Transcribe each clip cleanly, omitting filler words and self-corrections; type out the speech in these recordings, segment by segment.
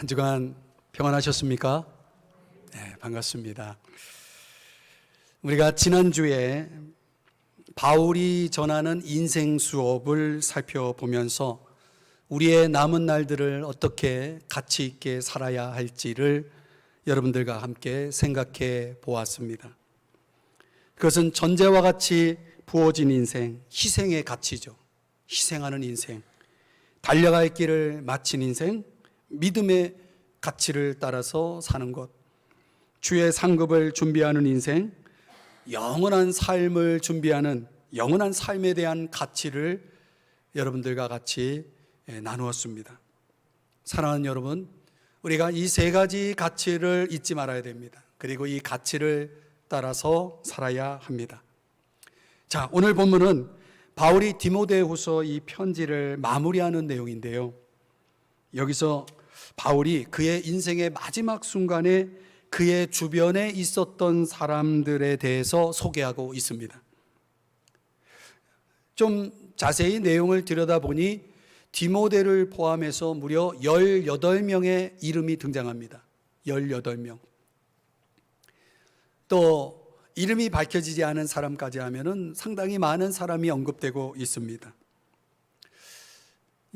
한 주간 평안하셨습니까? 네, 반갑습니다. 우리가 지난주에 바울이 전하는 인생 수업을 살펴보면서 우리의 남은 날들을 어떻게 가치 있게 살아야 할지를 여러분들과 함께 생각해 보았습니다. 그것은 전제와 같이 부어진 인생, 희생의 가치죠. 희생하는 인생, 달려갈 길을 마친 인생, 믿음의 가치를 따라서 사는 것, 주의 상급을 준비하는 인생, 영원한 삶을 준비하는 영원한 삶에 대한 가치를 여러분들과 같이 나누었습니다. 사랑하는 여러분, 우리가 이 세 가지 가치를 잊지 말아야 됩니다. 그리고 이 가치를 따라서 살아야 합니다. 자, 오늘 본문은 바울이 디모데후서 이 편지를 마무리하는 내용인데요. 여기서 바울이 그의 인생의 마지막 순간에 그의 주변에 있었던 사람들에 대해서 소개하고 있습니다. 좀 자세히 내용을 들여다보니 디모데를 포함해서 무려 18명의 이름이 등장합니다. 18명. 또 이름이 밝혀지지 않은 사람까지 하면은 상당히 많은 사람이 언급되고 있습니다.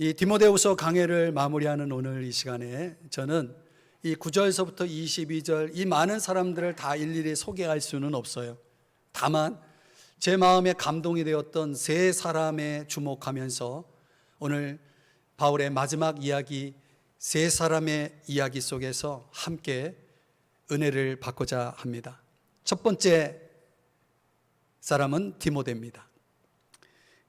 이 디모데후서 강해를 마무리하는 오늘 이 시간에 저는 이 9절서부터 22절 이 많은 사람들을 다 일일이 소개할 수는 없어요. 다만 제 마음에 감동이 되었던 세 사람에 주목하면서 오늘 바울의 마지막 이야기, 세 사람의 이야기 속에서 함께 은혜를 받고자 합니다. 첫 번째 사람은 디모데입니다.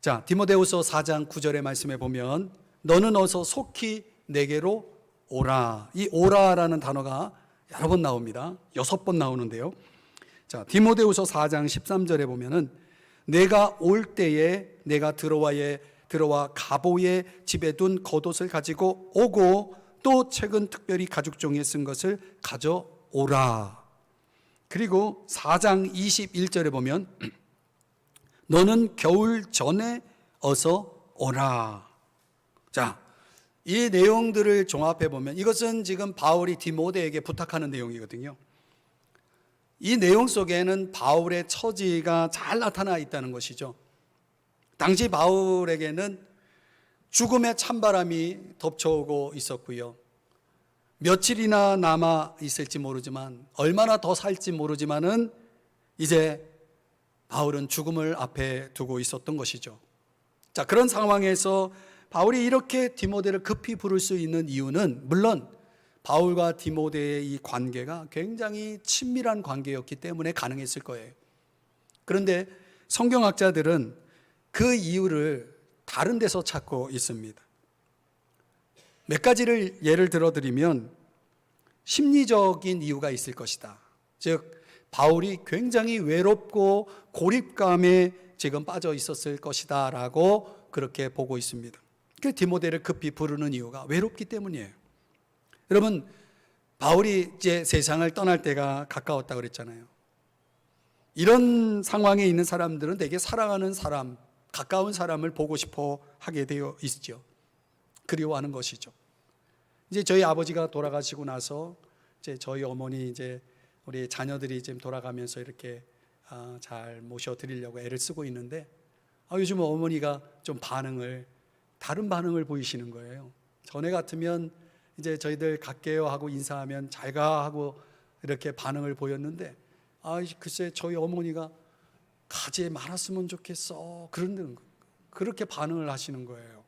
자, 디모데후서 4장 9절의 말씀에 보면 너는 어서 속히 내게로 오라. 이 오라라는 단어가 여러 번 나옵니다. 6번 나오는데요. 자, 디모데후서 4장 13절에 보면은 내가 올 때에 내가 들어와 가보의 집에 둔 겉옷을 가지고 오고 또 최근 특별히 가죽종이에 쓴 것을 가져오라. 그리고 4장 21절에 보면 너는 겨울 전에 어서 오라. 자, 이 내용들을 종합해 보면 이것은 지금 바울이 디모데에게 부탁하는 내용이거든요. 이 내용 속에는 바울의 처지가 잘 나타나 있다는 것이죠. 당시 바울에게는 죽음의 찬바람이 덮쳐오고 있었고요. 며칠이나 남아 있을지 모르지만 얼마나 더 살지 모르지만은 이제 바울은 죽음을 앞에 두고 있었던 것이죠. 자, 그런 상황에서 바울이 이렇게 디모데를 급히 부를 수 있는 이유는 물론 바울과 디모데의 이 관계가 굉장히 친밀한 관계였기 때문에 가능했을 거예요. 그런데 성경학자들은 그 이유를 다른 데서 찾고 있습니다. 몇 가지를 예를 들어드리면 심리적인 이유가 있을 것이다. 즉 바울이 굉장히 외롭고 고립감에 지금 빠져 있었을 것이다 라고 그렇게 보고 있습니다. 그 디모데를 급히 부르는 이유가 외롭기 때문이에요. 여러분, 바울이 이제 세상을 떠날 때가 가까웠다고 그랬잖아요. 이런 상황에 있는 사람들은 되게 사랑하는 사람, 가까운 사람을 보고 싶어 하게 되어 있죠. 그리워하는 것이죠. 이제 저희 아버지가 돌아가시고 나서 이제 저희 어머니 이제 우리 자녀들이 지금 돌아가면서 이렇게 잘 모셔드리려고 애를 쓰고 있는데 요즘 어머니가 좀 다른 반응을 보이시는 거예요. 전에 같으면 이제 저희들 갈게요 하고 인사하면 잘 가 하고 이렇게 반응을 보였는데 글쎄 저희 어머니가 가지 말았으면 좋겠어 그렇게 반응을 하시는 거예요.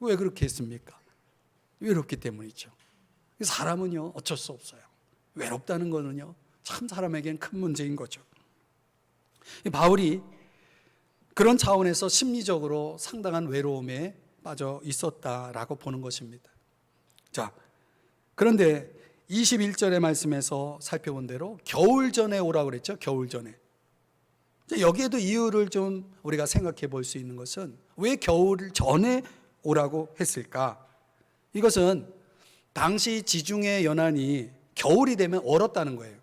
왜 그렇게 했습니까? 외롭기 때문이죠. 사람은요 어쩔 수 없어요. 외롭다는 거는요 참 사람에겐 큰 문제인 거죠. 바울이 그런 차원에서 심리적으로 상당한 외로움에 빠져 있었다라고 보는 것입니다. 자, 그런데 21절의 말씀에서 살펴본 대로 겨울 전에 오라고 그랬죠. 겨울 전에. 여기에도 이유를 좀 우리가 생각해 볼 수 있는 것은 왜 겨울 전에 오라고 했을까? 이것은 당시 지중해 연안이 겨울이 되면 얼었다는 거예요.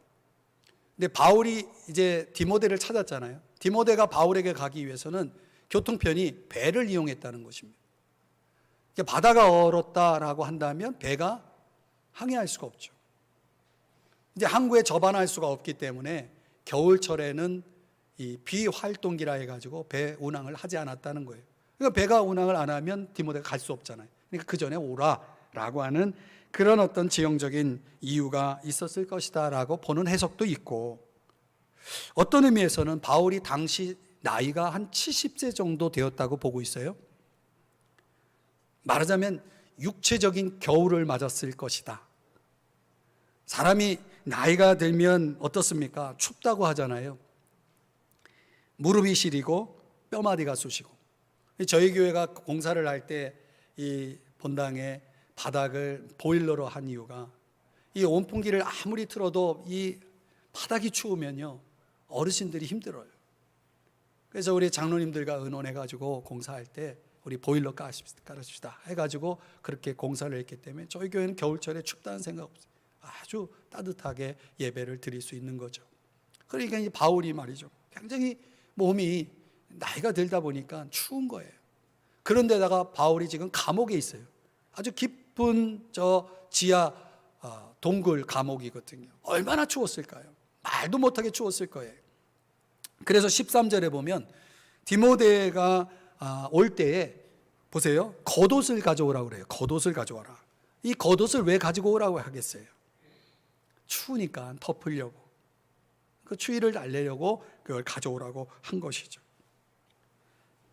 근데 바울이 이제 디모데를 찾았잖아요. 디모데가 바울에게 가기 위해서는 교통편이 배를 이용했다는 것입니다. 바다가 얼었다라고 한다면 배가 항해할 수가 없죠. 이제 항구에 접안할 수가 없기 때문에 겨울철에는 이 비활동기라 해가지고 배 운항을 하지 않았다는 거예요. 그러니까 배가 운항을 안 하면 디모데가 갈 수 없잖아요. 그러니까 그 전에 오라라고 하는 그런 어떤 지형적인 이유가 있었을 것이다라고 보는 해석도 있고, 어떤 의미에서는 바울이 당시 나이가 한 70세 정도 되었다고 보고 있어요. 말하자면 육체적인 겨울을 맞았을 것이다. 사람이 나이가 들면 어떻습니까? 춥다고 하잖아요. 무릎이 시리고 뼈마디가 쑤시고. 저희 교회가 공사를 할 때 이 본당의 바닥을 보일러로 한 이유가, 이 온풍기를 아무리 틀어도 이 바닥이 추우면요 어르신들이 힘들어요. 그래서 우리 장로님들과 의논해가지고 공사할 때 우리 보일러 깔아줍시다 해가지고 그렇게 공사를 했기 때문에 저희 교회는 겨울철에 춥다는 생각 없어요. 아주 따뜻하게 예배를 드릴 수 있는 거죠. 그러니까 이 바울이 말이죠, 굉장히 몸이 나이가 들다 보니까 추운 거예요. 그런데다가 바울이 지금 감옥에 있어요. 아주 깊은 저 지하 동굴 감옥이거든요. 얼마나 추웠을까요? 말도 못하게 추웠을 거예요. 그래서 13절에 보면 디모데가 올 때에 보세요, 겉옷을 가져오라고 그래요. 겉옷을 가져와라. 이 겉옷을 왜 가지고 오라고 하겠어요? 추우니까 덮으려고, 그 추위를 달래려고 그걸 가져오라고 한 것이죠.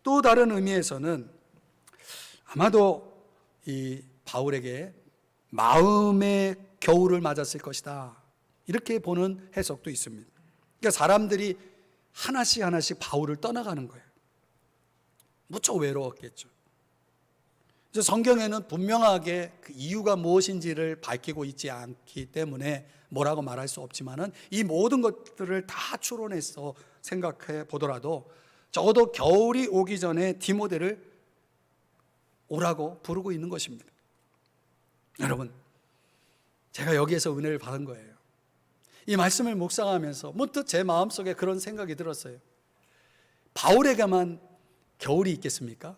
또 다른 의미에서는 아마도 이 바울에게 마음의 겨울을 맞았을 것이다, 이렇게 보는 해석도 있습니다. 그러니까 사람들이 하나씩 바울을 떠나가는 거예요. 무척 외로웠겠죠. 그래서 성경에는 분명하게 그 이유가 무엇인지를 밝히고 있지 않기 때문에 뭐라고 말할 수 없지만은 이 모든 것들을 다 추론해서 생각해 보더라도 적어도 겨울이 오기 전에 디모데를 오라고 부르고 있는 것입니다. 여러분, 제가 여기에서 은혜를 받은 거예요. 이 말씀을 묵상하면서 문득 제 마음속에 그런 생각이 들었어요. 바울에게만 겨울이 있겠습니까?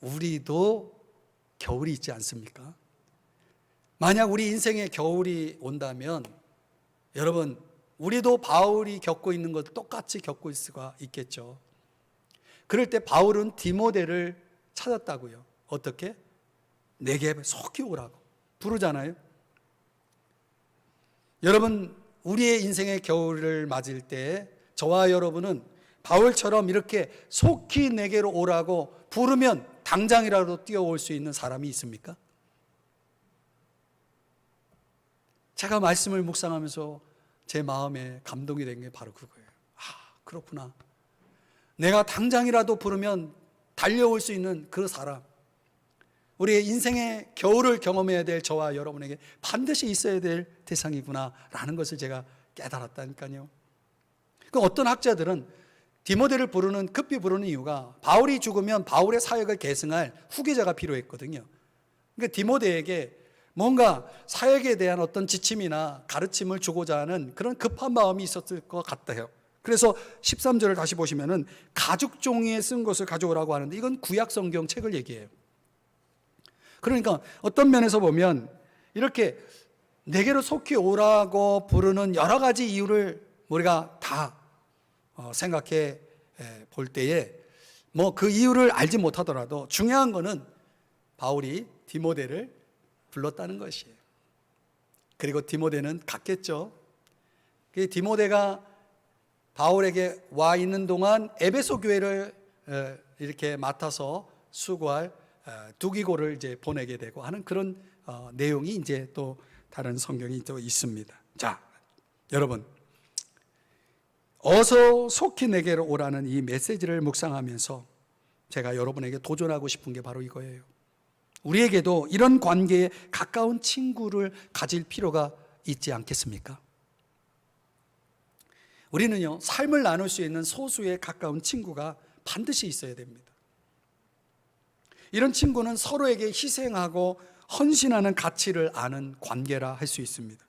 우리도 겨울이 있지 않습니까? 만약 우리 인생에 겨울이 온다면 여러분, 우리도 바울이 겪고 있는 것 똑같이 겪고 있을 수가 있겠죠. 그럴 때 바울은 디모데를 찾았다고요. 어떻게? 내게 속히 오라고 부르잖아요. 여러분, 우리의 인생의 겨울을 맞을 때 저와 여러분은 바울처럼 이렇게 속히 내게로 오라고 부르면 당장이라도 뛰어올 수 있는 사람이 있습니까? 제가 말씀을 묵상하면서 제 마음에 감동이 된 게 바로 그거예요. 그렇구나. 내가 당장이라도 부르면 달려올 수 있는 그 사람, 우리의 인생의 겨울을 경험해야 될 저와 여러분에게 반드시 있어야 될 대상이구나라는 것을 제가 깨달았다니까요. 그 어떤 학자들은 디모데를 급히 부르는 이유가 바울이 죽으면 바울의 사역을 계승할 후계자가 필요했거든요. 그러니까 디모데에게 뭔가 사역에 대한 어떤 지침이나 가르침을 주고자 하는 그런 급한 마음이 있었을 것 같아요. 그래서 13절을 다시 보시면은 가죽 종이에 쓴 것을 가져오라고 하는데 이건 구약 성경 책을 얘기해요. 그러니까 어떤 면에서 보면 이렇게 내게로 속히 오라고 부르는 여러 가지 이유를 우리가 다 생각해 볼 때에 뭐 그 이유를 알지 못하더라도 중요한 거는 바울이 디모데를 불렀다는 것이에요. 그리고 디모데는 갔겠죠. 디모데가 바울에게 와 있는 동안 에베소 교회를 이렇게 맡아서 수고할 두기고를 이제 보내게 되고 하는 그런 내용이 이제 또 다른 성경이 또 있습니다. 자, 여러분, 어서 속히 내게로 오라는 이 메시지를 묵상하면서 제가 여러분에게 도전하고 싶은 게 바로 이거예요. 우리에게도 이런 관계에 가까운 친구를 가질 필요가 있지 않겠습니까? 우리는요, 삶을 나눌 수 있는 소수의 가까운 친구가 반드시 있어야 됩니다. 이런 친구는 서로에게 희생하고 헌신하는 가치를 아는 관계라 할 수 있습니다.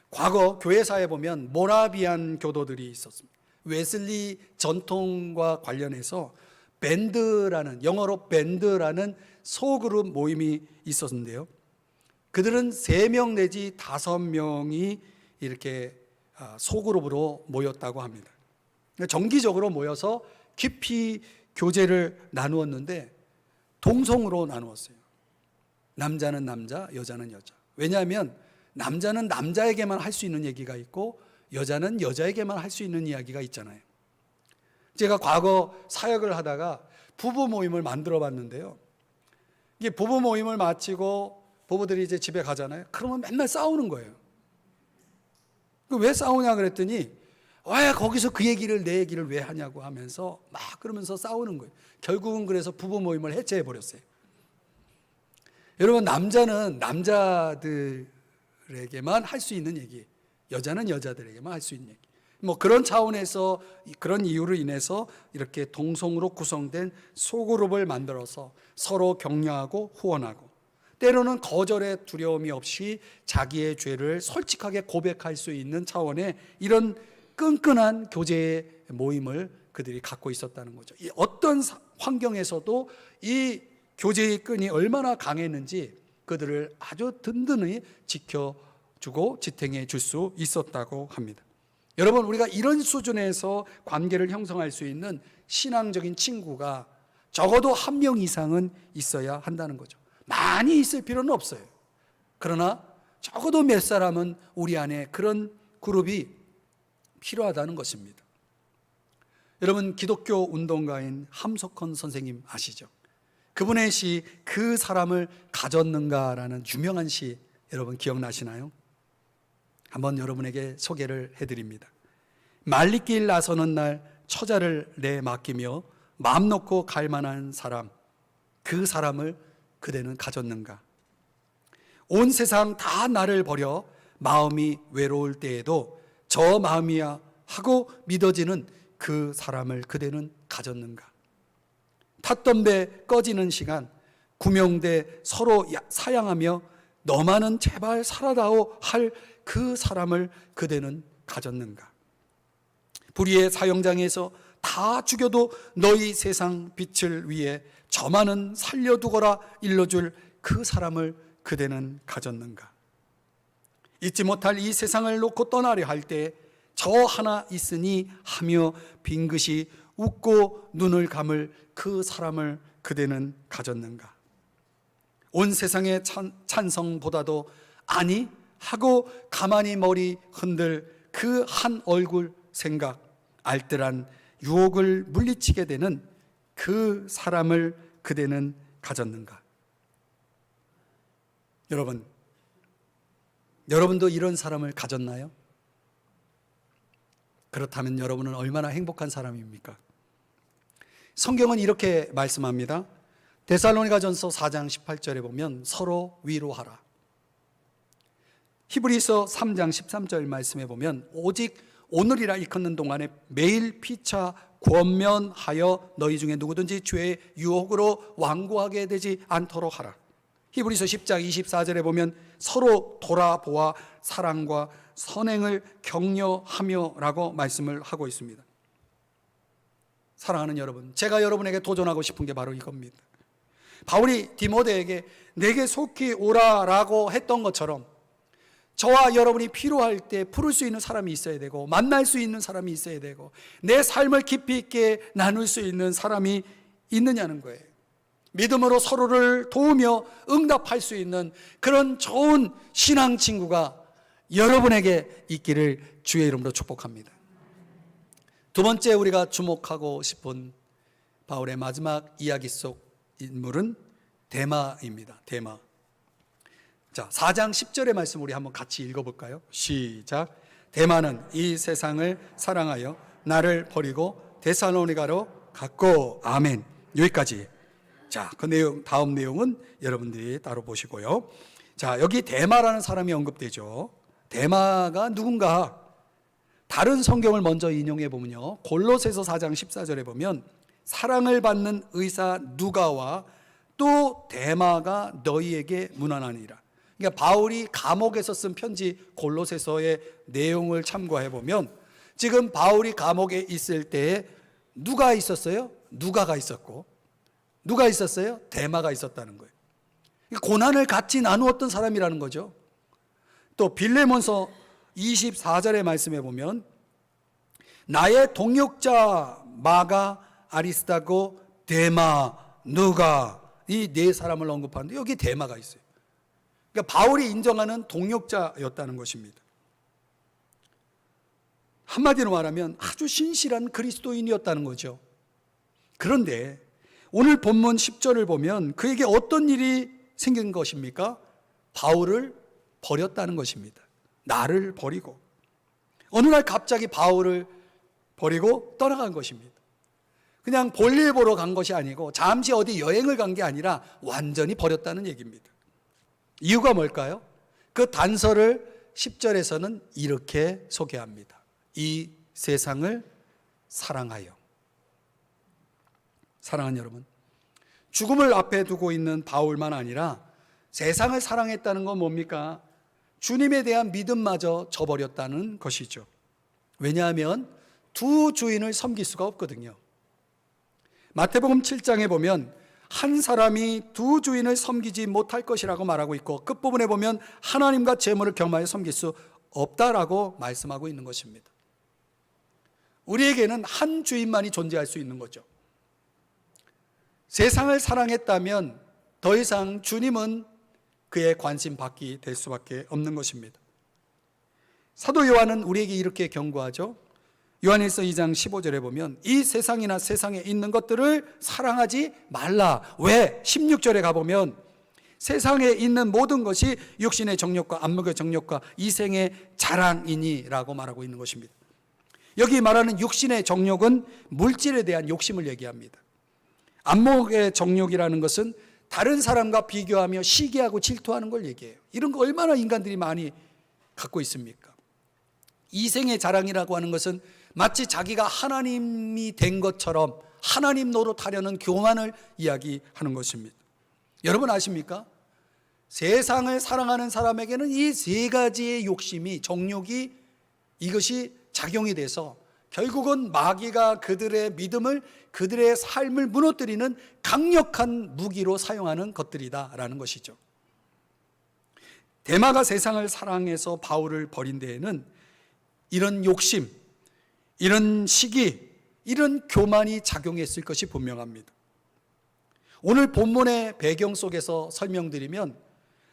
과거 교회사에 보면 모라비안 교도들이 있었습니다. 웨슬리 전통과 관련해서 밴드라는, 영어로 밴드라는 소그룹 모임이 있었는데요, 그들은 3명 내지 5명이 이렇게 소그룹으로 모였다고 합니다. 정기적으로 모여서 깊이 교제를 나누었는데 동성으로 나누었어요. 남자는 남자, 여자는 여자. 왜냐하면 남자는 남자에게만 할 수 있는 얘기가 있고 여자는 여자에게만 할 수 있는 이야기가 있잖아요. 제가 과거 사역을 하다가 부부 모임을 만들어 봤는데요. 이게 부부 모임을 마치고 부부들이 이제 집에 가잖아요. 그러면 맨날 싸우는 거예요. 왜 싸우냐 그랬더니 왜 거기서 그 얘기를 내 얘기를 왜 하냐고 하면서 막 그러면서 싸우는 거예요. 결국은 그래서 부부 모임을 해체해 버렸어요. 여러분, 남자는 남자들에게만 할 수 있는 얘기, 여자는 여자들에게만 할 수 있는 얘기. 뭐 그런 차원에서 그런 이유로 인해서 이렇게 동성으로 구성된 소그룹을 만들어서 서로 격려하고 후원하고 때로는 거절의 두려움이 없이 자기의 죄를 솔직하게 고백할 수 있는 차원의 이런 끈끈한 교제의 모임을 그들이 갖고 있었다는 거죠. 이 어떤 환경에서도 이 교제의 끈이 얼마나 강했는지 그들을 아주 든든히 지켜주고 지탱해 줄 수 있었다고 합니다. 여러분, 우리가 이런 수준에서 관계를 형성할 수 있는 신앙적인 친구가 적어도 1명 이상은 있어야 한다는 거죠. 많이 있을 필요는 없어요. 그러나 적어도 몇 사람은 우리 안에 그런 그룹이 필요하다는 것입니다. 여러분, 기독교 운동가인 함석헌 선생님 아시죠? 그분의 시 그 사람을 가졌는가라는 유명한 시 여러분 기억나시나요? 한번 여러분에게 소개를 해드립니다. 말리길 나서는 날 처자를 내 맡기며 마음 놓고 갈 만한 사람, 그 사람을 그대는 가졌는가? 온 세상 다 나를 버려 마음이 외로울 때에도 저 마음이야 하고 믿어지는 그 사람을 그대는 가졌는가? 탔던 배 꺼지는 시간, 구명대 서로 사양하며 너만은 제발 살아다오 할 그 사람을 그대는 가졌는가? 불의의 사형장에서 다 죽여도 너희 세상 빛을 위해 저만은 살려두거라 일러줄 그 사람을 그대는 가졌는가? 잊지 못할 이 세상을 놓고 떠나려 할 때 저 하나 있으니 하며 빙긋이 웃고 눈을 감을 그 사람을 그대는 가졌는가? 온 세상의 찬성보다도 아니 하고 가만히 머리 흔들 그 한 얼굴 생각, 알뜰한 유혹을 물리치게 되는 그 사람을 그대는 가졌는가? 여러분도 이런 사람을 가졌나요? 그렇다면 여러분은 얼마나 행복한 사람입니까? 성경은 이렇게 말씀합니다. 데살로니가전서 4장 18절에 보면 서로 위로하라. 히브리서 3장 13절 말씀에 보면 오직 오늘이라 일컫는 동안에 매일 피차 권면하여 너희 중에 누구든지 죄의 유혹으로 완고하게 되지 않도록 하라. 히브리서 10장 24절에 보면 서로 돌아보아 사랑과 선행을 격려하며 라고 말씀을 하고 있습니다. 사랑하는 여러분, 제가 여러분에게 도전하고 싶은 게 바로 이겁니다. 바울이 디모데에게 내게 속히 오라라고 했던 것처럼 저와 여러분이 필요할 때 부를 수 있는 사람이 있어야 되고 만날 수 있는 사람이 있어야 되고 내 삶을 깊이 있게 나눌 수 있는 사람이 있느냐는 거예요. 믿음으로 서로를 도우며 응답할 수 있는 그런 좋은 신앙 친구가 여러분에게 있기를 주의 이름으로 축복합니다. 두 번째 우리가 주목하고 싶은 바울의 마지막 이야기 속 인물은 데마입니다. 데마. 자, 4장 10절의 말씀 우리 한번 같이 읽어볼까요? 시작. 데마는 이 세상을 사랑하여 나를 버리고 데살로니가로 갔고. 아멘. 여기까지. 자, 그 내용, 다음 내용은 여러분들이 따로 보시고요. 자, 여기 데마라는 사람이 언급되죠. 데마가 누군가? 다른 성경을 먼저 인용해 보면요, 골로새서 4장 14절에 보면 사랑을 받는 의사 누가와 또 데마가 너희에게 문안하니라. 그러니까 바울이 감옥에서 쓴 편지 골로새서의 내용을 참고해 보면 지금 바울이 감옥에 있을 때에 누가 있었어요? 누가가 있었고, 누가 있었어요? 데마가 있었다는 거예요. 고난을 같이 나누었던 사람이라는 거죠. 또 빌레몬서 24절의 말씀에 보면 나의 동역자 마가, 아리스다고, 데마, 누가, 이 네 사람을 언급하는데 여기 데마가 있어요. 그러니까 바울이 인정하는 동역자였다는 것입니다. 한마디로 말하면 아주 신실한 그리스도인이었다는 거죠. 그런데 오늘 본문 10절을 보면 그에게 어떤 일이 생긴 것입니까? 바울을 버렸다는 것입니다. 나를 버리고 어느 날 갑자기 바울을 버리고 떠나간 것입니다. 그냥 볼일 보러 간 것이 아니고 잠시 어디 여행을 간 게 아니라 완전히 버렸다는 얘기입니다. 이유가 뭘까요? 그 단서를 10절에서는 이렇게 소개합니다. 이 세상을 사랑하여. 사랑하는 여러분, 죽음을 앞에 두고 있는 바울만 아니라 세상을 사랑했다는 건 뭡니까? 주님에 대한 믿음마저 저버렸다는 것이죠. 왜냐하면 두 주인을 섬길 수가 없거든요. 마태복음 7장에 보면 한 사람이 두 주인을 섬기지 못할 것이라고 말하고 있고 끝부분에 보면 하나님과 재물을 겸하여 섬길 수 없다라고 말씀하고 있는 것입니다. 우리에게는 한 주인만이 존재할 수 있는 거죠. 세상을 사랑했다면 더 이상 주님은 그의 관심 밖이 될 수밖에 없는 것입니다. 사도 요한은 우리에게 이렇게 경고하죠. 요한일서 2장 15절에 보면 이 세상이나 세상에 있는 것들을 사랑하지 말라. 왜? 16절에 가보면 세상에 있는 모든 것이 육신의 정욕과 안목의 정욕과 이생의 자랑이니라고 말하고 있는 것입니다. 여기 말하는 육신의 정욕은 물질에 대한 욕심을 얘기합니다. 안목의 정욕이라는 것은 다른 사람과 비교하며 시기하고 질투하는 걸 얘기해요. 이런 거 얼마나 인간들이 많이 갖고 있습니까? 이생의 자랑이라고 하는 것은 마치 자기가 하나님이 된 것처럼 하나님 노릇하려는 교만을 이야기하는 것입니다. 여러분 아십니까? 세상을 사랑하는 사람에게는 이 세 가지의 욕심이, 정욕이 이것이 작용이 돼서 결국은 마귀가 그들의 믿음을, 그들의 삶을 무너뜨리는 강력한 무기로 사용하는 것들이다라는 것이죠. 데마가 세상을 사랑해서 바울을 버린 데에는 이런 욕심, 이런 시기, 이런 교만이 작용했을 것이 분명합니다. 오늘 본문의 배경 속에서 설명드리면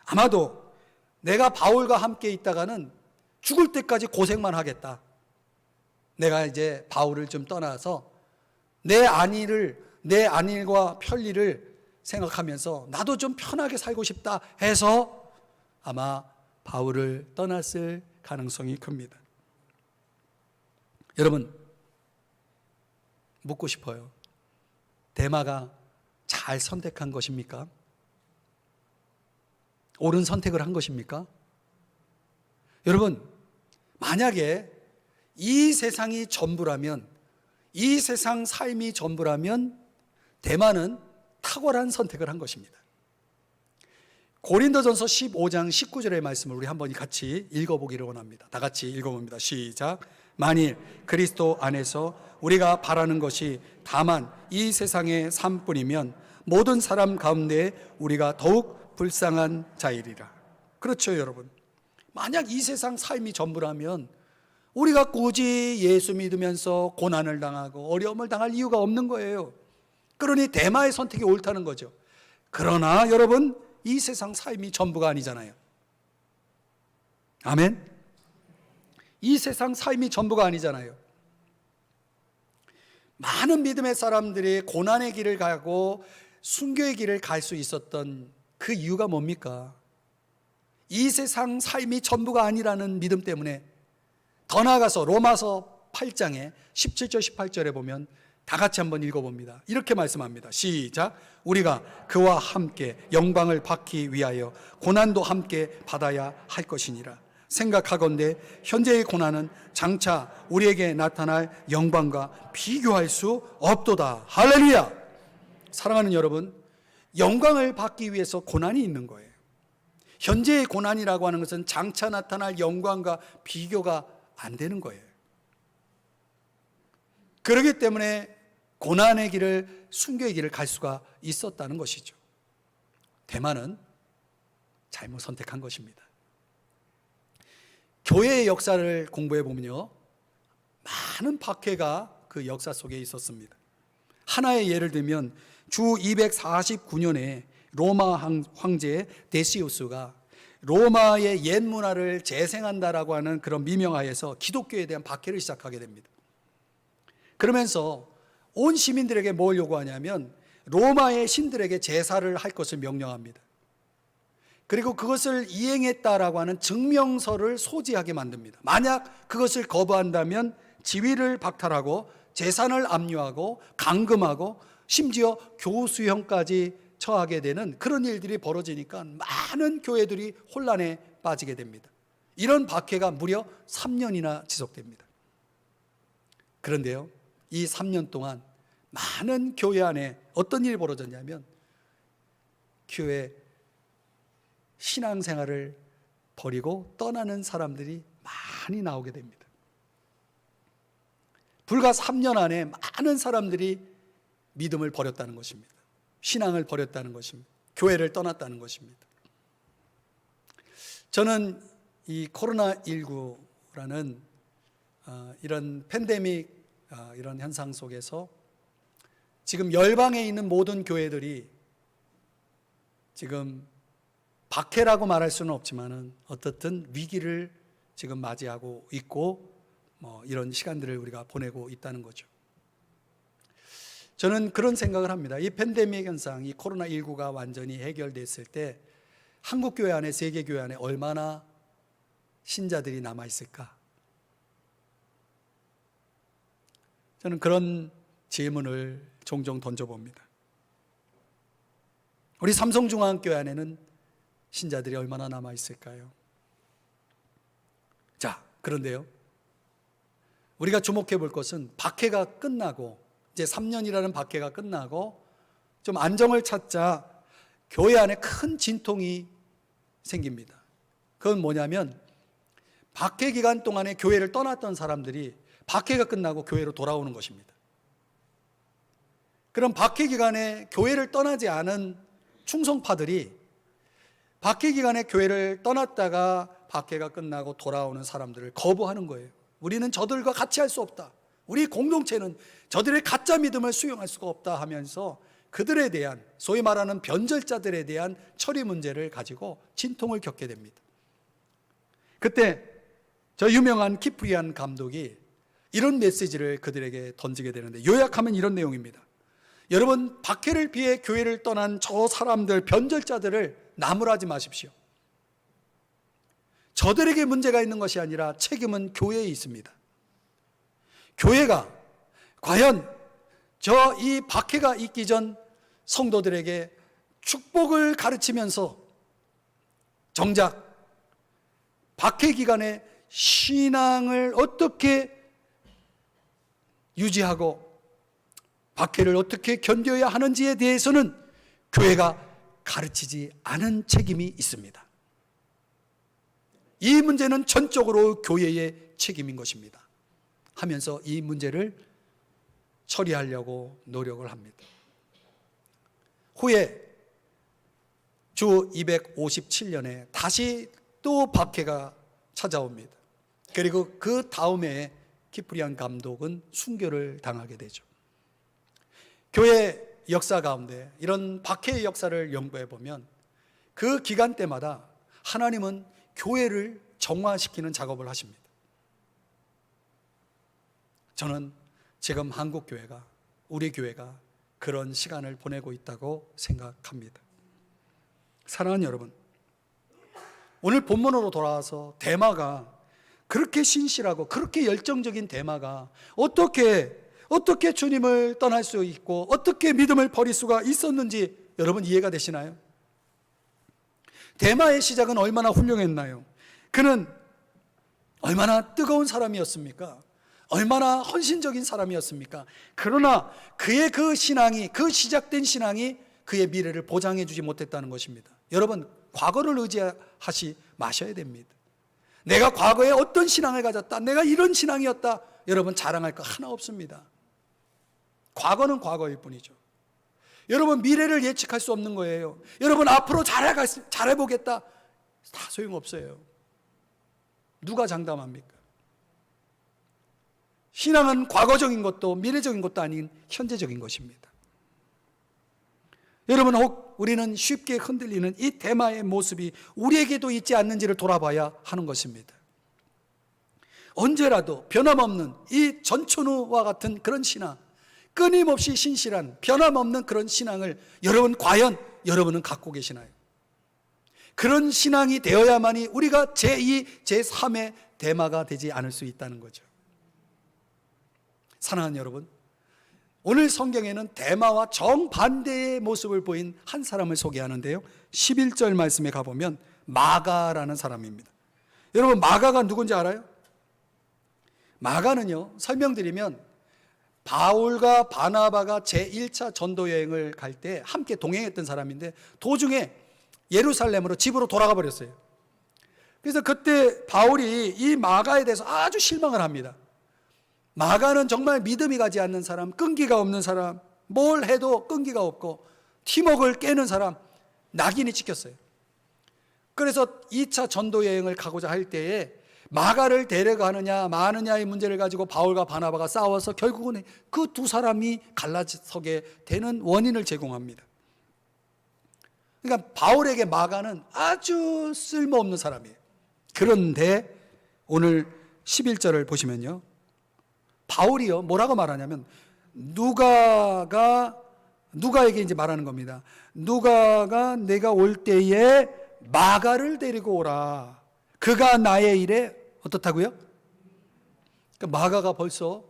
아마도 내가 바울과 함께 있다가는 죽을 때까지 고생만 하겠다. 내가 이제 바울을 좀 떠나서 내 안일과 편리를 생각하면서 나도 좀 편하게 살고 싶다 해서 아마 바울을 떠났을 가능성이 큽니다. 여러분, 묻고 싶어요. 데마가 잘 선택한 것입니까? 옳은 선택을 한 것입니까? 여러분, 만약에 이 세상이 전부라면, 이 세상 삶이 전부라면 데마는 탁월한 선택을 한 것입니다. 고린도전서 15장 19절의 말씀을 우리 한번 같이 읽어보기를 원합니다. 다 같이 읽어봅니다. 시작. 만일 그리스도 안에서 우리가 바라는 것이 다만 이 세상의 삶뿐이면 모든 사람 가운데 우리가 더욱 불쌍한 자이리라. 그렇죠, 여러분. 만약 이 세상 삶이 전부라면 우리가 굳이 예수 믿으면서 고난을 당하고 어려움을 당할 이유가 없는 거예요. 그러니 데마의 선택이 옳다는 거죠. 그러나 여러분, 이 세상 삶이 전부가 아니잖아요. 아멘. 이 세상 삶이 전부가 아니잖아요. 많은 믿음의 사람들이 고난의 길을 가고 순교의 길을 갈 수 있었던 그 이유가 뭡니까? 이 세상 삶이 전부가 아니라는 믿음 때문에. 더 나아가서 로마서 8장에 17절 18절에 보면 다 같이 한번 읽어봅니다. 이렇게 말씀합니다. 시작. 우리가 그와 함께 영광을 받기 위하여 고난도 함께 받아야 할 것이니라. 생각하건대 현재의 고난은 장차 우리에게 나타날 영광과 비교할 수 없도다. 할렐루야. 사랑하는 여러분, 영광을 받기 위해서 고난이 있는 거예요. 현재의 고난이라고 하는 것은 장차 나타날 영광과 비교가 안 되는 거예요. 그렇기 때문에 고난의 길을, 순교의 길을 갈 수가 있었다는 것이죠. 데마는 잘못 선택한 것입니다. 교회의 역사를 공부해 보면요, 많은 박해가 그 역사 속에 있었습니다. 하나의 예를 들면 주 249년에 로마 황제 데시우스가 로마의 옛 문화를 재생한다라고 하는 그런 미명하에서 기독교에 대한 박해를 시작하게 됩니다. 그러면서 온 시민들에게 뭘 요구하냐면 로마의 신들에게 제사를 할 것을 명령합니다. 그리고 그것을 이행했다라고 하는 증명서를 소지하게 만듭니다. 만약 그것을 거부한다면 지위를 박탈하고 재산을 압류하고 감금하고 심지어 교수형까지 처하게 되는 그런 일들이 벌어지니까 많은 교회들이 혼란에 빠지게 됩니다. 이런 박해가 무려 3년이나 지속됩니다. 그런데요, 이 3년 동안 많은 교회 안에 어떤 일이 벌어졌냐면 교회 신앙생활을 버리고 떠나는 사람들이 많이 나오게 됩니다. 불과 3년 안에 많은 사람들이 믿음을 버렸다는 것입니다. 신앙을 버렸다는 것입니다. 교회를 떠났다는 것입니다. 저는 이 코로나19라는 이런 팬데믹 이런 현상 속에서 지금 열방에 있는 모든 교회들이 지금 박해라고 말할 수는 없지만은 어떻든 위기를 지금 맞이하고 있고 이런 시간들을 우리가 보내고 있다는 거죠. 저는 그런 생각을 합니다. 이 팬데믹 현상, 이 코로나19가 완전히 해결됐을 때 한국 교회 안에, 세계 교회 안에 얼마나 신자들이 남아 있을까? 저는 그런 질문을 종종 던져봅니다. 우리 삼성중앙교회 안에는 신자들이 얼마나 남아 있을까요? 자, 그런데요, 우리가 주목해 볼 것은 박해가 끝나고 이제 3년이라는 박해가 끝나고 좀 안정을 찾자 교회 안에 큰 진통이 생깁니다. 그건 뭐냐면 박해 기간 동안에 교회를 떠났던 사람들이 박해가 끝나고 교회로 돌아오는 것입니다. 그럼 박해 기간에 교회를 떠나지 않은 충성파들이 박해 기간에 교회를 떠났다가 박해가 끝나고 돌아오는 사람들을 거부하는 거예요. 우리는 저들과 같이 할 수 없다. 우리 공동체는 저들의 가짜 믿음을 수용할 수가 없다 하면서 그들에 대한 소위 말하는 변절자들에 대한 처리 문제를 가지고 진통을 겪게 됩니다. 그때 저 유명한 키프리안 감독이 이런 메시지를 그들에게 던지게 되는데 요약하면 이런 내용입니다. 여러분, 박해를 피해 교회를 떠난 저 사람들, 변절자들을 나무라지 마십시오. 저들에게 문제가 있는 것이 아니라 책임은 교회에 있습니다. 교회가 과연 저 이 박해가 있기 전 성도들에게 축복을 가르치면서 정작 박해 기간에 신앙을 어떻게 유지하고 박해를 어떻게 견뎌야 하는지에 대해서는 교회가 가르치지 않은 책임이 있습니다. 이 문제는 전적으로 교회의 책임인 것입니다. 하면서 이 문제를 처리하려고 노력을 합니다. 후에 주 257년에 다시 또 박해가 찾아옵니다. 그리고 그 다음에 키프리안 감독은 순교를 당하게 되죠. 교회 역사 가운데 이런 박해의 역사를 연구해 보면 그 기간 때마다 하나님은 교회를 정화시키는 작업을 하십니다. 저는 지금 한국 교회가, 우리 교회가 그런 시간을 보내고 있다고 생각합니다. 사랑하는 여러분, 오늘 본문으로 돌아와서 데마가 그렇게 신실하고 그렇게 열정적인 데마가 어떻게 주님을 떠날 수 있고 어떻게 믿음을 버릴 수가 있었는지 여러분 이해가 되시나요? 데마의 시작은 얼마나 훌륭했나요? 그는 얼마나 뜨거운 사람이었습니까? 얼마나 헌신적인 사람이었습니까? 그러나 그의 그 신앙이, 그 시작된 신앙이 그의 미래를 보장해 주지 못했다는 것입니다. 여러분, 과거를 의지하지 마셔야 됩니다. 내가 과거에 어떤 신앙을 가졌다, 내가 이런 신앙이었다, 여러분 자랑할 거 하나 없습니다. 과거는 과거일 뿐이죠. 여러분, 미래를 예측할 수 없는 거예요. 여러분, 앞으로 잘해보겠다, 다 소용없어요. 누가 장담합니까? 신앙은 과거적인 것도 미래적인 것도 아닌 현재적인 것입니다. 여러분, 혹 우리는 쉽게 흔들리는 이 대마의 모습이 우리에게도 있지 않는지를 돌아봐야 하는 것입니다. 언제라도 변함없는 이 전천후와 같은 그런 신앙, 끊임없이 신실한 변함없는 그런 신앙을 여러분, 과연 여러분은 갖고 계시나요? 그런 신앙이 되어야만이 우리가 제2, 제3의 대마가 되지 않을 수 있다는 거죠. 사랑하는 여러분, 오늘 성경에는 대마와 정반대의 모습을 보인 한 사람을 소개하는데요, 11절 말씀에 가보면 마가라는 사람입니다. 여러분, 마가가 누군지 알아요? 마가는요, 설명드리면 바울과 바나바가 제1차 전도 여행을 갈 때 함께 동행했던 사람인데 도중에 예루살렘으로 집으로 돌아가 버렸어요. 그래서 그때 바울이 이 마가에 대해서 아주 실망을 합니다. 마가는 정말 믿음이 가지 않는 사람, 끈기가 없는 사람, 뭘 해도 끈기가 없고 팀워크를 깨는 사람, 낙인이 찍혔어요. 그래서 2차 전도 여행을 가고자 할 때에 마가를 데려가느냐 마느냐의 문제를 가지고 바울과 바나바가 싸워서 결국은 그 두 사람이 갈라서게 되는 원인을 제공합니다. 그러니까 바울에게 마가는 아주 쓸모없는 사람이에요. 그런데 오늘 11절을 보시면요, 바울이요 뭐라고 말하냐면 누가에게 이제 말하는 겁니다. 누가가 내가 올 때에 마가를 데리고 오라. 그가 나의 일에 어떻다고요? 그러니까 마가가 벌써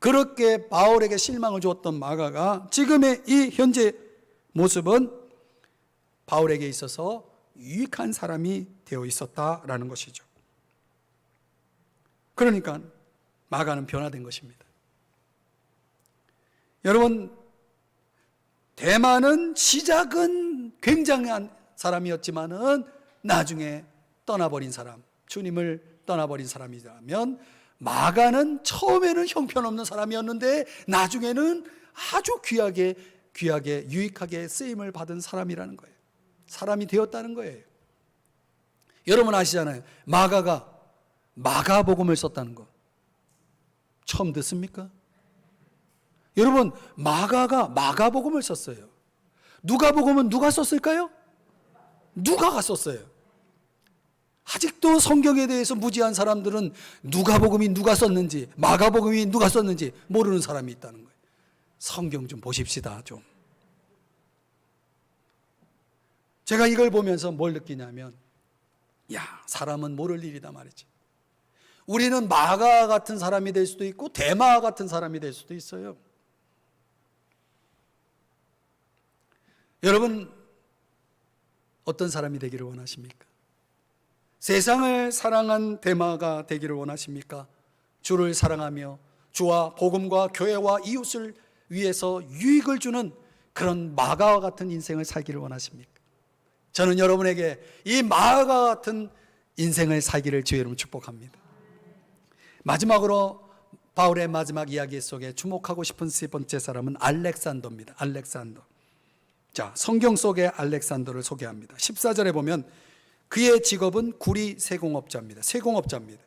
그렇게 바울에게 실망을 주었던 마가가 지금의 이 현재 모습은 바울에게 있어서 유익한 사람이 되어 있었다라는 것이죠. 그러니까 마가는 변화된 것입니다. 여러분, 대마는 시작은 굉장한 사람이었지만은 나중에 떠나버린 사람, 주님을 떠나버린 사람이라면 마가는 처음에는 형편없는 사람이었는데 나중에는 아주 귀하게 유익하게 쓰임을 받은 사람이라는 거예요. 사람이 되었다는 거예요. 여러분 아시잖아요. 마가가 마가복음을 썼다는 거 처음 듣습니까? 여러분, 마가가 마가복음을 썼어요. 누가복음은 누가 썼을까요? 누가가 썼어요. 아직도 성경에 대해서 무지한 사람들은 누가복음이 누가 썼는지 마가복음이 누가 썼는지 모르는 사람이 있다는 거예요. 성경 좀 보십시다 좀. 제가 이걸 보면서 뭘 느끼냐면, 야, 사람은 모를 일이다 말이지. 우리는 마가 같은 사람이 될 수도 있고 대마 같은 사람이 될 수도 있어요. 여러분, 어떤 사람이 되기를 원하십니까? 세상을 사랑한 대마가 되기를 원하십니까? 주를 사랑하며 주와 복음과 교회와 이웃을 위해서 유익을 주는 그런 마가와 같은 인생을 살기를 원하십니까? 저는 여러분에게 이 마가와 같은 인생을 살기를 주의 이름으로 축복합니다. 마지막으로 바울의 마지막 이야기 속에 주목하고 싶은 세 번째 사람은 알렉산더입니다. 알렉산더. 자, 성경 속의 알렉산더를 소개합니다. 14절에 보면 그의 직업은 구리 세공업자입니다. 세공업자입니다.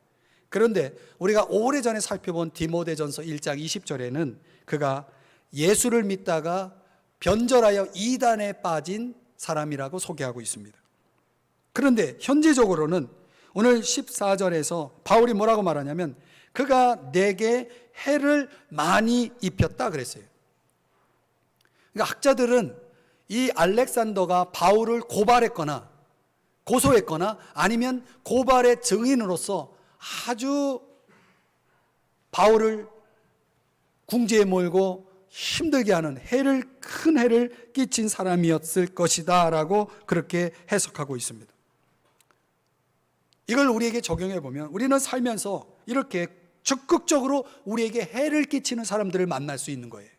그런데 우리가 오래전에 살펴본 디모데전서 1장 20절에는 그가 예수를 믿다가 변절하여 이단에 빠진 사람이라고 소개하고 있습니다. 그런데 현재적으로는 오늘 14절에서 바울이 뭐라고 말하냐면 그가 내게 해를 많이 입혔다 그랬어요. 그러니까 학자들은 이 알렉산더가 바울을 고발했거나 고소했거나 아니면 고발의 증인으로서 아주 바울을 궁지에 몰고 힘들게 하는 큰 해를 끼친 사람이었을 것이다 라고 그렇게 해석하고 있습니다. 이걸 우리에게 적용해 보면 우리는 살면서 이렇게 적극적으로 우리에게 해를 끼치는 사람들을 만날 수 있는 거예요.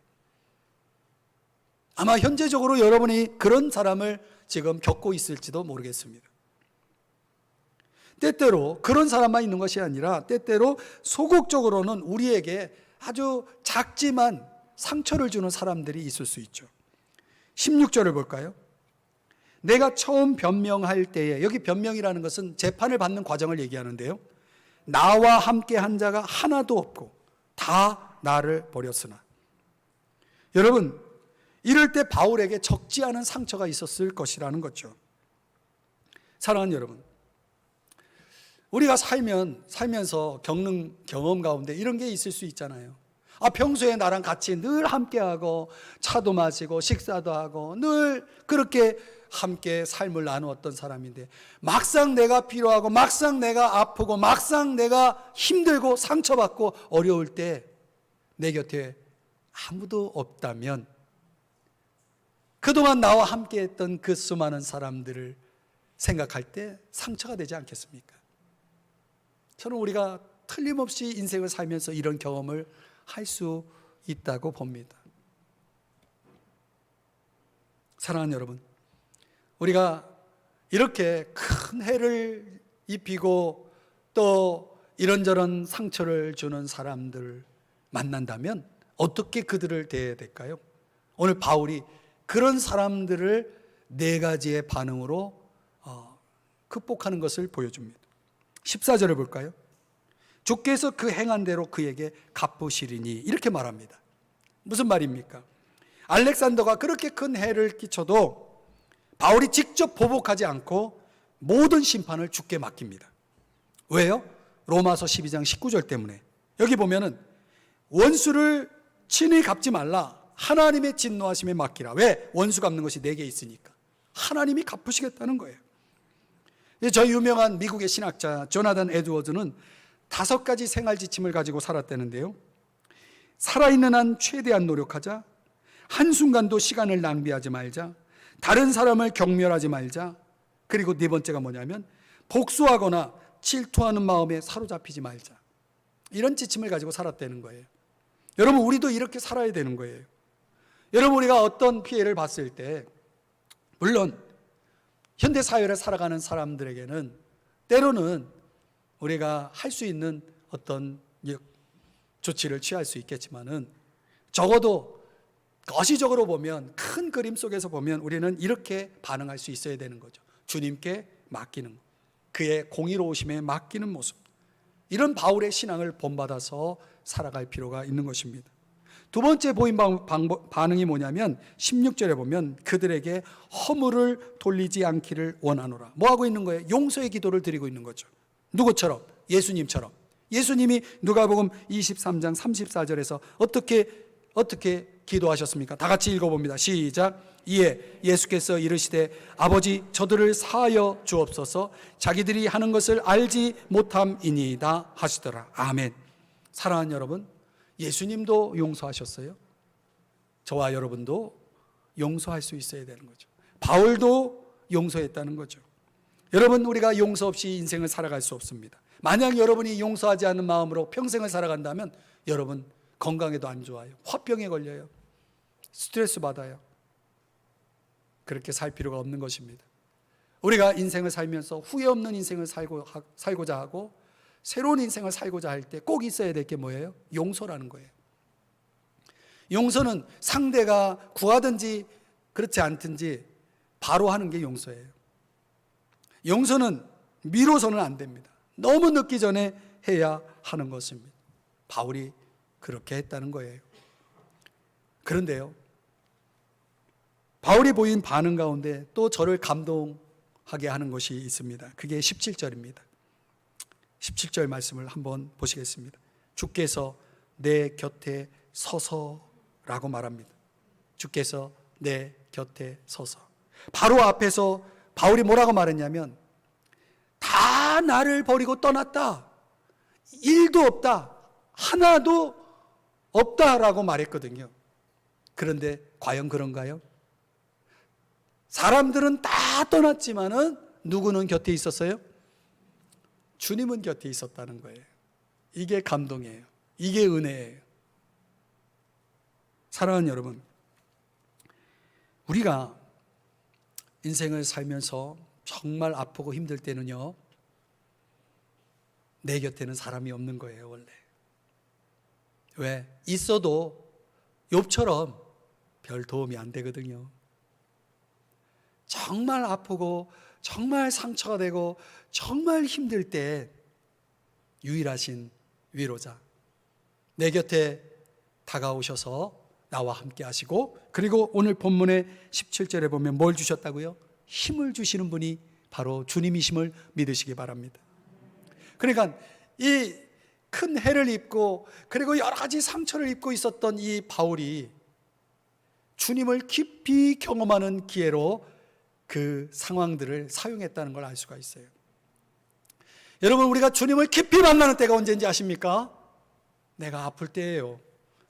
아마 현재적으로 여러분이 그런 사람을 지금 겪고 있을지도 모르겠습니다. 때때로 그런 사람만 있는 것이 아니라 때때로 소극적으로는 우리에게 아주 작지만 상처를 주는 사람들이 있을 수 있죠. 16절을 볼까요? 내가 처음 변명할 때에, 여기 변명이라는 것은 재판을 받는 과정을 얘기하는데요, 나와 함께 한 자가 하나도 없고 다 나를 버렸으나. 여러분, 이럴 때 바울에게 적지 않은 상처가 있었을 것이라는 거죠. 사랑하는 여러분, 우리가 살면서 겪는 경험 가운데 이런 게 있을 수 있잖아요. 평소에 나랑 같이 늘 함께하고 차도 마시고 식사도 하고 늘 그렇게 함께 삶을 나누었던 사람인데, 막상 내가 필요하고 막상 내가 아프고 막상 내가 힘들고 상처받고 어려울 때 내 곁에 아무도 없다면, 그동안 나와 함께했던 그 수많은 사람들을 생각할 때 상처가 되지 않겠습니까? 저는 우리가 틀림없이 인생을 살면서 이런 경험을 할 수 있다고 봅니다. 사랑하는 여러분, 우리가 이렇게 큰 해를 입히고 또 이런저런 상처를 주는 사람들을 만난다면 어떻게 그들을 대해야 될까요? 오늘 바울이 그런 사람들을 네 가지의 반응으로 극복하는 것을 보여줍니다. 14절을 볼까요? 주께서 그 행한 대로 그에게 갚으시리니, 이렇게 말합니다. 무슨 말입니까? 알렉산더가 그렇게 큰 해를 끼쳐도 바울이 직접 보복하지 않고 모든 심판을 주께 맡깁니다. 왜요? 로마서 12장 19절 때문에. 여기 보면은 원수를 친히 갚지 말라, 하나님의 진노하심에 맡기라. 왜? 원수 갚는 것이 내게 있으니까 하나님이 갚으시겠다는 거예요. 저 유명한 미국의 신학자 조나단 에드워즈는 5가지 생활 지침을 가지고 살았다는데요. 살아있는 한 최대한 노력하자, 한순간도 시간을 낭비하지 말자, 다른 사람을 경멸하지 말자, 그리고 네 번째가 뭐냐면 복수하거나 질투하는 마음에 사로잡히지 말자. 이런 지침을 가지고 살았다는 거예요. 여러분, 우리도 이렇게 살아야 되는 거예요. 여러분, 우리가 어떤 피해를 봤을 때, 물론 현대 사회를 살아가는 사람들에게는 때로는 우리가 할 수 있는 어떤 조치를 취할 수 있겠지만은, 적어도 거시적으로 보면, 큰 그림 속에서 보면 우리는 이렇게 반응할 수 있어야 되는 거죠. 주님께 맡기는 것, 그의 공의로우심에 맡기는 모습. 이런 바울의 신앙을 본받아서 살아갈 필요가 있는 것입니다. 두 번째 보인 반응이 뭐냐면 16절에 보면 그들에게 허물을 돌리지 않기를 원하노라. 뭐 하고 있는 거예요? 용서의 기도를 드리고 있는 거죠. 누구처럼? 예수님처럼. 예수님이 누가복음 23장 34절에서 어떻게 기도하셨습니까? 다 같이 읽어봅니다. 시작. 이에 예수께서 이르시되 아버지 저들을 사하여 주옵소서, 자기들이 하는 것을 알지 못함이니이다 하시더라. 아멘. 사랑하는 여러분, 예수님도 용서하셨어요. 저와 여러분도 용서할 수 있어야 되는 거죠. 바울도 용서했다는 거죠. 여러분, 우리가 용서 없이 인생을 살아갈 수 없습니다. 만약 여러분이 용서하지 않는 마음으로 평생을 살아간다면 여러분 건강에도 안 좋아요. 화병에 걸려요. 스트레스 받아요. 그렇게 살 필요가 없는 것입니다. 우리가 인생을 살면서 후회 없는 인생을 살고자 하고 새로운 인생을 살고자 할 때 꼭 있어야 될 게 뭐예요? 용서라는 거예요. 용서는 상대가 구하든지 그렇지 않든지 바로 하는 게 용서예요. 용서는 미뤄서는 안 됩니다. 너무 늦기 전에 해야 하는 것입니다. 바울이 그렇게 했다는 거예요. 그런데요, 바울이 보인 반응 가운데 또 저를 감동하게 하는 것이 있습니다. 그게 17절입니다. 17절 말씀을 한번 보시겠습니다. 주께서 내 곁에 서서라고 말합니다. 주께서 내 곁에 서서. 바로 앞에서 바울이 뭐라고 말했냐면 다 나를 버리고 떠났다. 일도 없다. 하나도 없다라고 말했거든요. 그런데 과연 그런가요? 사람들은 다 떠났지만은 누구는 곁에 있었어요? 주님은 곁에 있었다는 거예요. 이게 감동이에요. 이게 은혜예요. 사랑하는 여러분, 우리가 인생을 살면서 정말 아프고 힘들 때는요, 내 곁에는 사람이 없는 거예요, 원래. 왜? 있어도 욥처럼 별 도움이 안 되거든요. 정말 아프고 정말 상처가 되고 정말 힘들 때 유일하신 위로자, 내 곁에 다가오셔서 나와 함께 하시고, 그리고 오늘 본문의 17절에 보면 뭘 주셨다고요? 힘을 주시는 분이 바로 주님이심을 믿으시기 바랍니다. 그러니까 이 큰 해를 입고 그리고 여러 가지 상처를 입고 있었던 이 바울이 주님을 깊이 경험하는 기회로 그 상황들을 사용했다는 걸 알 수가 있어요. 여러분, 우리가 주님을 깊이 만나는 때가 언제인지 아십니까? 내가 아플 때예요.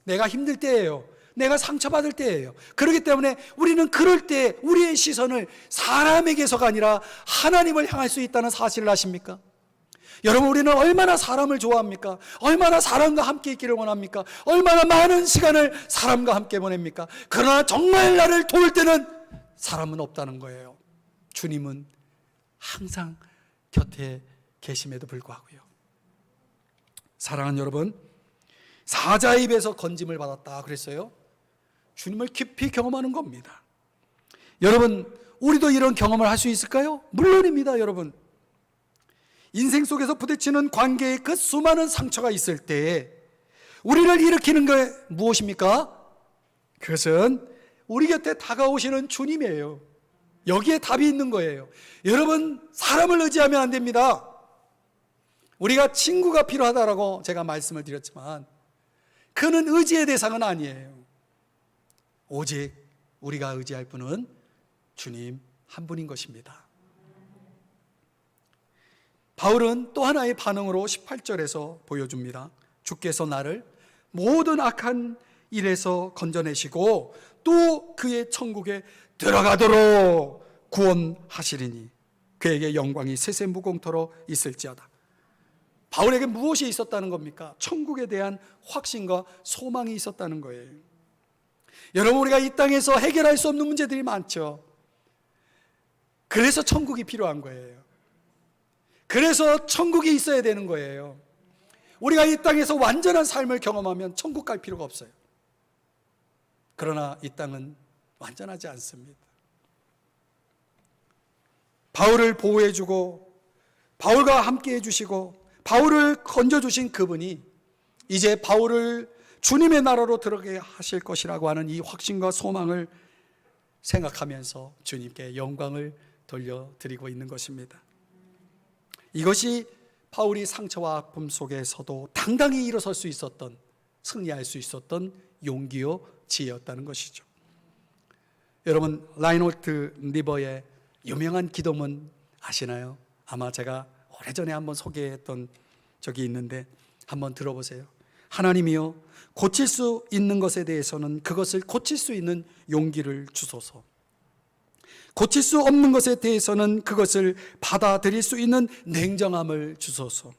내가 힘들 때예요. 내가 상처받을 때예요. 그렇기 때문에 우리는 그럴 때 우리의 시선을 사람에게서가 아니라 하나님을 향할 수 있다는 사실을 아십니까? 여러분, 우리는 얼마나 사람을 좋아합니까? 얼마나 사람과 함께 있기를 원합니까? 얼마나 많은 시간을 사람과 함께 보냅니까? 그러나 정말 나를 도울 때는 사람은 없다는 거예요. 주님은 항상 곁에 계심에도 불구하고요. 사랑하는 여러분, 사자의 입에서 건짐을 받았다 그랬어요. 주님을 깊이 경험하는 겁니다. 여러분, 우리도 이런 경험을 할 수 있을까요? 물론입니다. 여러분, 인생 속에서 부딪히는 관계에 그 수많은 상처가 있을 때 우리를 일으키는 게 무엇입니까? 그것은 우리 곁에 다가오시는 주님이에요. 여기에 답이 있는 거예요. 여러분, 사람을 의지하면 안 됩니다. 우리가 친구가 필요하다라고 제가 말씀을 드렸지만 그는 의지의 대상은 아니에요. 오직 우리가 의지할 분은 주님 한 분인 것입니다. 바울은 또 하나의 반응으로 18절에서 보여줍니다. 주께서 나를 모든 악한 일에서 건져내시고 또 그의 천국에 들어가도록 구원하시리니 그에게 영광이 세세무공토로 있을지어다. 바울에게 무엇이 있었다는 겁니까? 천국에 대한 확신과 소망이 있었다는 거예요. 여러분, 우리가 이 땅에서 해결할 수 없는 문제들이 많죠. 그래서 천국이 필요한 거예요. 그래서 천국이 있어야 되는 거예요. 우리가 이 땅에서 완전한 삶을 경험하면 천국 갈 필요가 없어요. 그러나 이 땅은 완전하지 않습니다. 바울을 보호해주고 바울과 함께 해주시고 바울을 건져주신 그분이 이제 바울을 주님의 나라로 들어가게 하실 것이라고 하는 이 확신과 소망을 생각하면서 주님께 영광을 돌려드리고 있는 것입니다. 이것이 바울이 상처와 아픔 속에서도 당당히 일어설 수 있었던, 승리할 수 있었던 용기요 지혜였다는 것이죠. 여러분, 라인홀트 리버의 유명한 기도문 아시나요? 아마 제가 오래전에 한번 소개했던 적이 있는데 한번 들어보세요. 하나님이여, 고칠 수 있는 것에 대해서는 그것을 고칠 수 있는 용기를 주소서. 고칠 수 없는 것에 대해서는 그것을 받아들일 수 있는 냉정함을 주소서.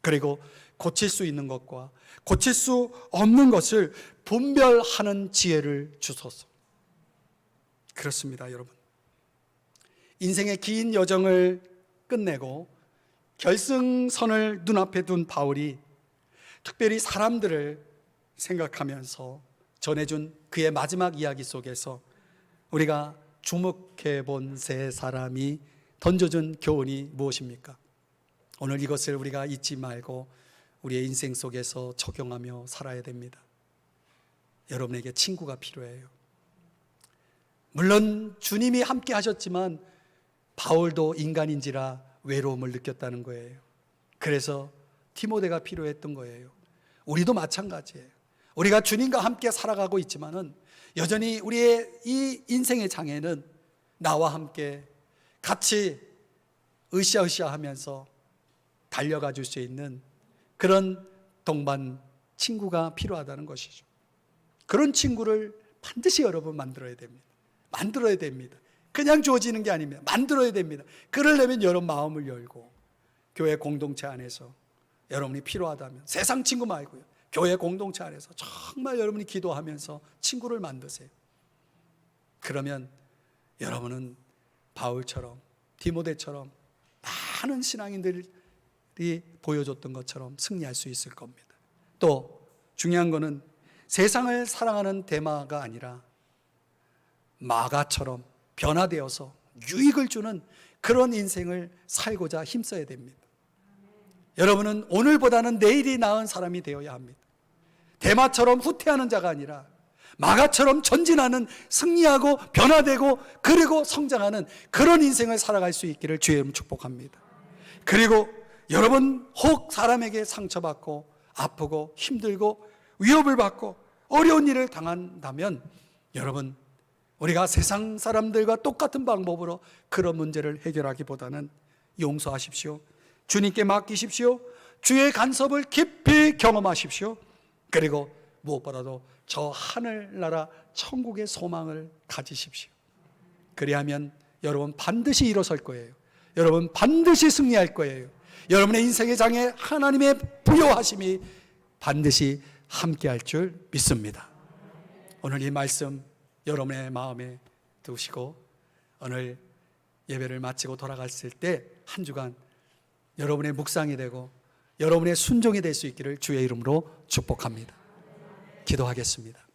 그리고 고칠 수 있는 것과 고칠 수 없는 것을 분별하는 지혜를 주소서. 그렇습니다, 여러분. 인생의 긴 여정을 끝내고 결승선을 눈앞에 둔 바울이 특별히 사람들을 생각하면서 전해준 그의 마지막 이야기 속에서 우리가 주목해 본 세 사람이 던져준 교훈이 무엇입니까? 오늘 이것을 우리가 잊지 말고 우리의 인생 속에서 적용하며 살아야 됩니다. 여러분에게 친구가 필요해요. 물론 주님이 함께 하셨지만 바울도 인간인지라 외로움을 느꼈다는 거예요. 그래서 디모데가 필요했던 거예요. 우리도 마찬가지예요. 우리가 주님과 함께 살아가고 있지만은 여전히 우리의 이 인생의 장애는 나와 함께 같이 으쌰으쌰 하면서 달려가 줄 수 있는 그런 동반 친구가 필요하다는 것이죠. 그런 친구를 반드시 여러분 만들어야 됩니다. 만들어야 됩니다. 그냥 주어지는 게 아닙니다. 만들어야 됩니다. 그러려면 여러분 마음을 열고 교회 공동체 안에서 여러분이 필요하다면 세상 친구 말고요, 교회 공동체 안에서 정말 여러분이 기도하면서 친구를 만드세요. 그러면 여러분은 바울처럼 디모데처럼 많은 신앙인들이 보여줬던 것처럼 승리할 수 있을 겁니다. 또 중요한 거는 세상을 사랑하는 데마가 아니라 마가처럼 변화되어서 유익을 주는 그런 인생을 살고자 힘써야 됩니다. 여러분은 오늘보다는 내일이 나은 사람이 되어야 합니다. 대마처럼 후퇴하는 자가 아니라 마가처럼 전진하는, 승리하고 변화되고 그리고 성장하는 그런 인생을 살아갈 수 있기를 주의 이름으로 축복합니다. 그리고 여러분 혹 사람에게 상처받고 아프고 힘들고 위협을 받고 어려운 일을 당한다면 여러분, 우리가 세상 사람들과 똑같은 방법으로 그런 문제를 해결하기보다는 용서하십시오. 주님께 맡기십시오. 주의 간섭을 깊이 경험하십시오. 그리고 무엇보다도 저 하늘나라 천국의 소망을 가지십시오. 그리하면 여러분 반드시 일어설 거예요. 여러분 반드시 승리할 거예요. 여러분의 인생의 장에 하나님의 부요하심이 반드시 함께할 줄 믿습니다. 오늘 이 말씀 여러분의 마음에 두시고 오늘 예배를 마치고 돌아갔을 때 한 주간 여러분의 묵상이 되고 여러분의 순종이 될 수 있기를 주의 이름으로 축복합니다. 기도하겠습니다.